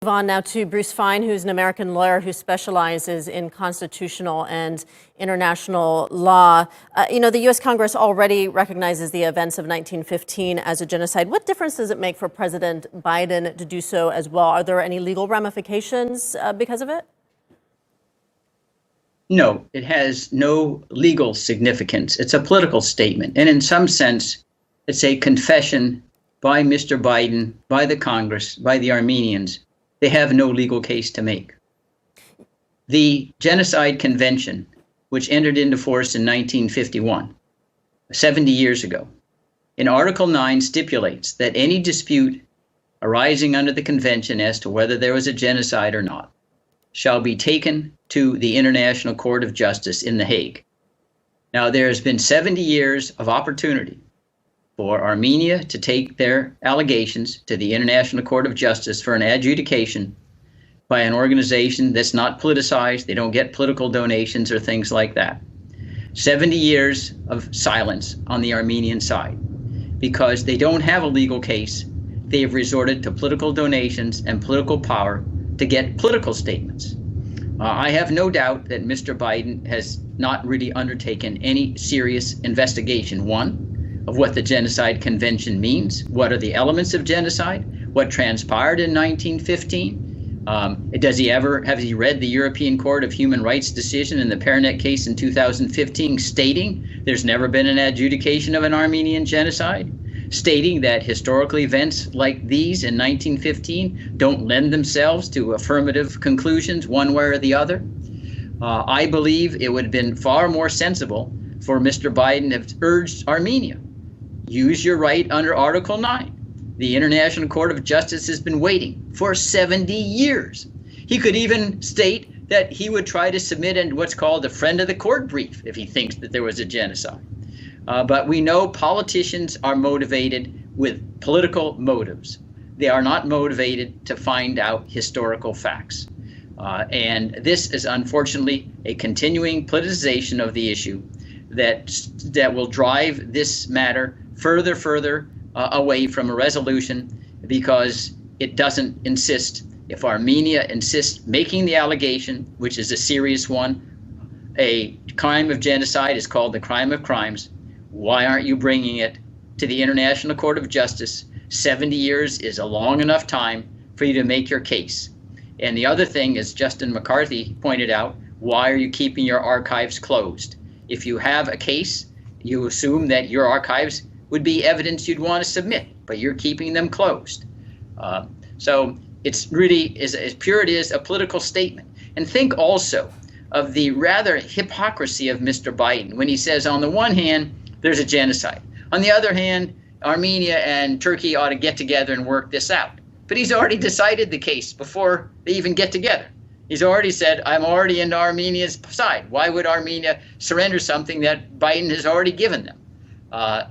Move on now to Bruce Fein, who's an American lawyer who specializes in constitutional and international law. The U.S. Congress already recognizes the events of 1915 as a genocide. What difference does it make for President Biden to do so as well? Are there any legal ramifications because of it? No, it has no legal significance. It's a political statement. And in some sense, it's a confession by Mr. Biden, by the Congress, by the Armenians. They have no legal case to make. The Genocide Convention, which entered into force in 1951, 70 years ago, in Article 9 stipulates that any dispute arising under the convention as to whether there was a genocide or not shall be taken to the International Court of Justice in The Hague. Now, there has been 70 years of opportunity for Armenia to take their allegations to the International Court of Justice for an adjudication by an organization that's not politicized. They don't get political donations or things like that. 70 years of silence on the Armenian side. Because they don't have a legal case, they have resorted to political donations and political power to get political statements. I have no doubt that Mr. Biden has not really undertaken any serious investigation. One, of what the Genocide Convention means. What are the elements of genocide? What transpired in 1915? Has he read the European Court of Human Rights decision in the Paranet case in 2015 stating there's never been an adjudication of an Armenian genocide? Stating that historical events like these in 1915 don't lend themselves to affirmative conclusions one way or the other? I believe it would have been far more sensible for Mr. Biden to have urged Armenia, use your right under Article 9. The International Court of Justice has been waiting for 70 years. He could even state that he would try to submit what's called a friend of the court brief if he thinks that there was a genocide. But we know politicians are motivated with political motives. They are not motivated to find out historical facts. And this is unfortunately a continuing politicization of the issue that will drive this matter further away from a resolution, because it doesn't insist. If Armenia insists making the allegation, which is a serious one, a crime of genocide is called the crime of crimes, why aren't you bringing it to the International Court of Justice? 70 years is a long enough time for you to make your case. And the other thing, as Justin McCarthy pointed out, why are you keeping your archives closed? If you have a case, you assume that your archives would be evidence you'd want to submit, but you're keeping them closed. So it's really, as pure it is, a political statement. And think also of the rather hypocrisy of Mr. Biden when he says, on the one hand, there's a genocide. On the other hand, Armenia and Turkey ought to get together and work this out. But he's already decided the case before they even get together. He's already said, I'm already into Armenia's side. Why would Armenia surrender something that Biden has already given them?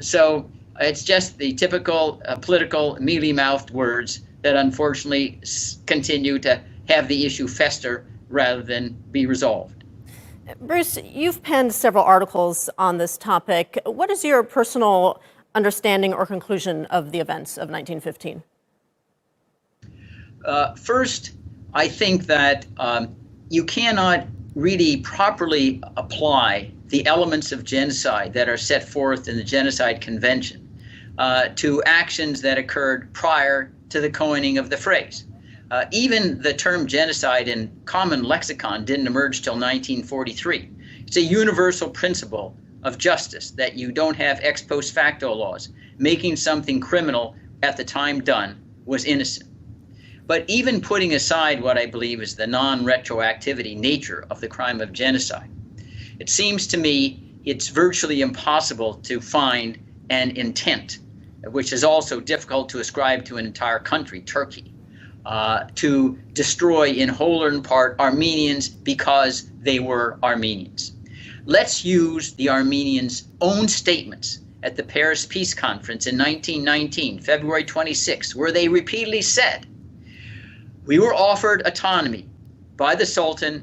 So it's just the typical political mealy-mouthed words that unfortunately continue to have the issue fester rather than be resolved. Bruce, you've penned several articles on this topic. What is your personal understanding or conclusion of the events of 1915? First, I think that you cannot really properly apply the elements of genocide that are set forth in the Genocide Convention to actions that occurred prior to the coining of the phrase. Even the term genocide in common lexicon didn't emerge till 1943. It's a universal principle of justice that you don't have ex post facto laws. Making something criminal at the time done was innocent. But even putting aside what I believe is the non-retroactivity nature of the crime of genocide, it seems to me it's virtually impossible to find an intent, which is also difficult to ascribe to an entire country, Turkey, to destroy in whole or in part Armenians because they were Armenians. Let's use the Armenians' own statements at the Paris Peace Conference in 1919, February 26, where they repeatedly said, we were offered autonomy by the Sultan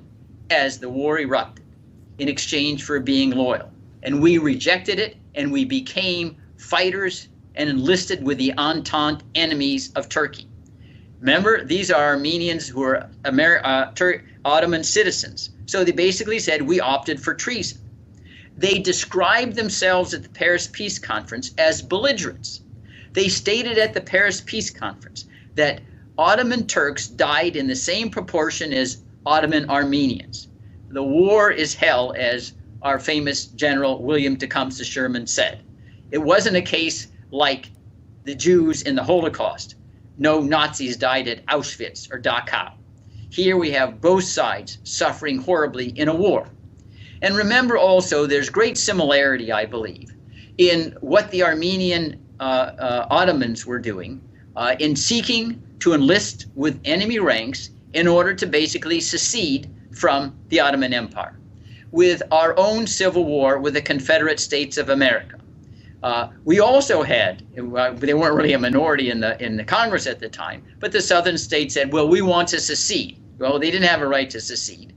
as the war erupted in exchange for being loyal. And we rejected it, and we became fighters and enlisted with the Entente enemies of Turkey. Remember, these are Armenians who are Ottoman citizens. So they basically said, we opted for treason. They described themselves at the Paris Peace Conference as belligerents. They stated at the Paris Peace Conference that Ottoman Turks died in the same proportion as Ottoman Armenians. The war is hell, as our famous General William Tecumseh Sherman said. It wasn't a case like the Jews in the Holocaust. No Nazis died at Auschwitz or Dachau. Here we have both sides suffering horribly in a war. And remember also, there's great similarity, I believe, in what the Armenian Ottomans were doing in seeking to enlist with enemy ranks in order to basically secede from the Ottoman Empire, with our own civil war with the Confederate States of America. We also had, they weren't really a minority in the Congress at the time, but the southern states said, well, we want to secede. Well, they didn't have a right to secede.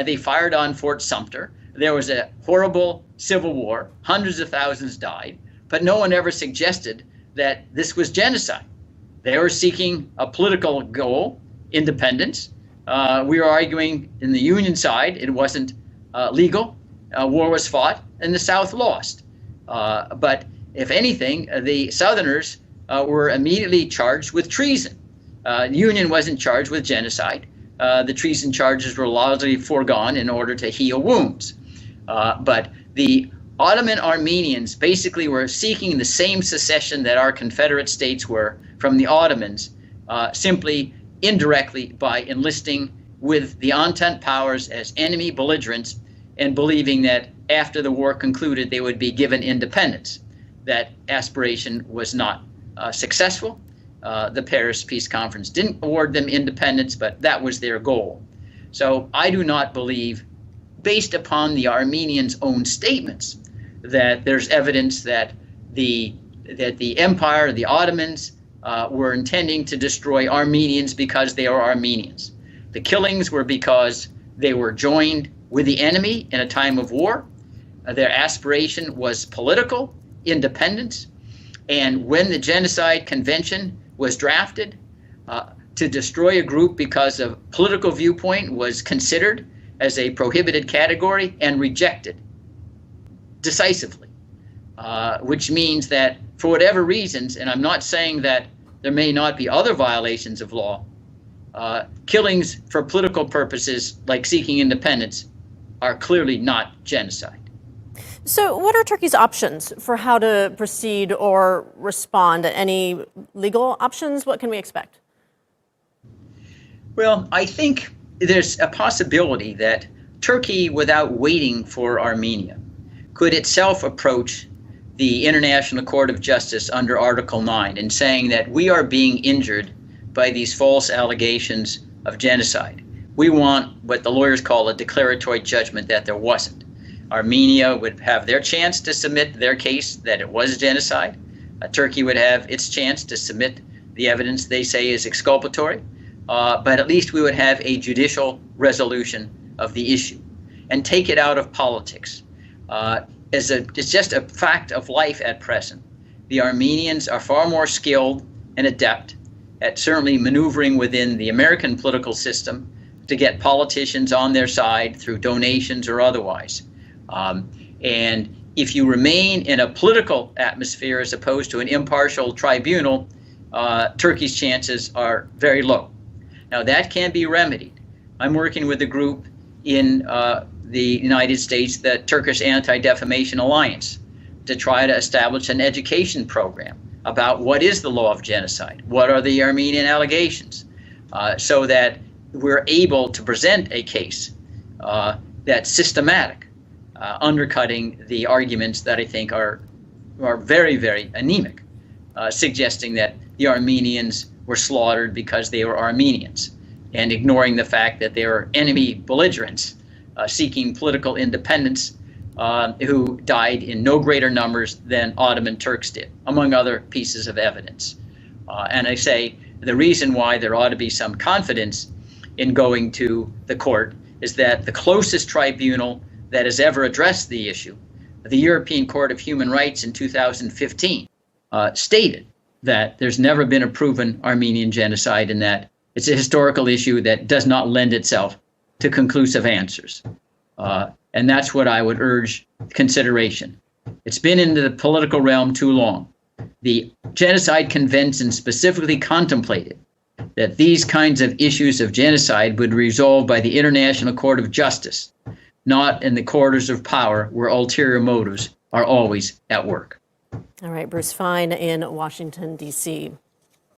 They fired on Fort Sumter. There was a horrible civil war. Hundreds of thousands died, but no one ever suggested that this was genocide. They were seeking a political goal, independence. We were arguing in the Union side, it wasn't legal. War was fought and the South lost. But if anything, the Southerners were immediately charged with treason. The Union wasn't charged with genocide. The treason charges were largely foregone in order to heal wounds. But the Ottoman Armenians basically were seeking the same secession that our Confederate states were from the Ottomans, simply indirectly by enlisting with the Entente powers as enemy belligerents and believing that after the war concluded they would be given independence. That aspiration was not successful. The Paris Peace Conference didn't award them independence, but that was their goal. So I do not believe, based upon the Armenians' own statements, that there's evidence that the empire, the Ottomans, were intending to destroy Armenians because they are Armenians. The killings were because they were joined with the enemy in a time of war. Their aspiration was political independence. And when the Genocide Convention was drafted, to destroy a group because of political viewpoint was considered as a prohibited category and rejected decisively, which means that for whatever reasons, and I'm not saying that there may not be other violations of law, killings for political purposes like seeking independence are clearly not genocide. So what are Turkey's options for how to proceed or respond? Any legal options? What can we expect? Well, I think there's a possibility that Turkey, without waiting for Armenia, could itself approach the International Court of Justice under Article 9 in saying that we are being injured by these false allegations of genocide. We want what the lawyers call a declaratory judgment that there wasn't. Armenia would have their chance to submit their case that it was genocide. Turkey would have its chance to submit the evidence they say is exculpatory. But at least we would have a judicial resolution of the issue and take it out of politics. It's just a fact of life at present. The Armenians are far more skilled and adept at certainly maneuvering within the American political system to get politicians on their side through donations or otherwise. And if you remain in a political atmosphere as opposed to an impartial tribunal, Turkey's chances are very low. Now that can be remedied. I'm working with a group in the United States, the Turkish Anti-Defamation Alliance, to try to establish an education program about what is the law of genocide, what are the Armenian allegations, so that we're able to present a case that's systematic, undercutting the arguments that I think are very, very anemic, suggesting that the Armenians were slaughtered because they were Armenians, and ignoring the fact that they were enemy belligerents seeking political independence, who died in no greater numbers than Ottoman Turks did, among other pieces of evidence. And I say the reason why there ought to be some confidence in going to the court is that the closest tribunal that has ever addressed the issue, the European Court of Human Rights in 2015, stated that there's never been a proven Armenian genocide, and that it's a historical issue that does not lend itself to conclusive answers. And that's what I would urge consideration. It's been in the political realm too long. The Genocide Convention specifically contemplated that these kinds of issues of genocide would be resolved by the International Court of Justice, not in the corridors of power where ulterior motives are always at work. All right, Bruce Fein in Washington, D.C.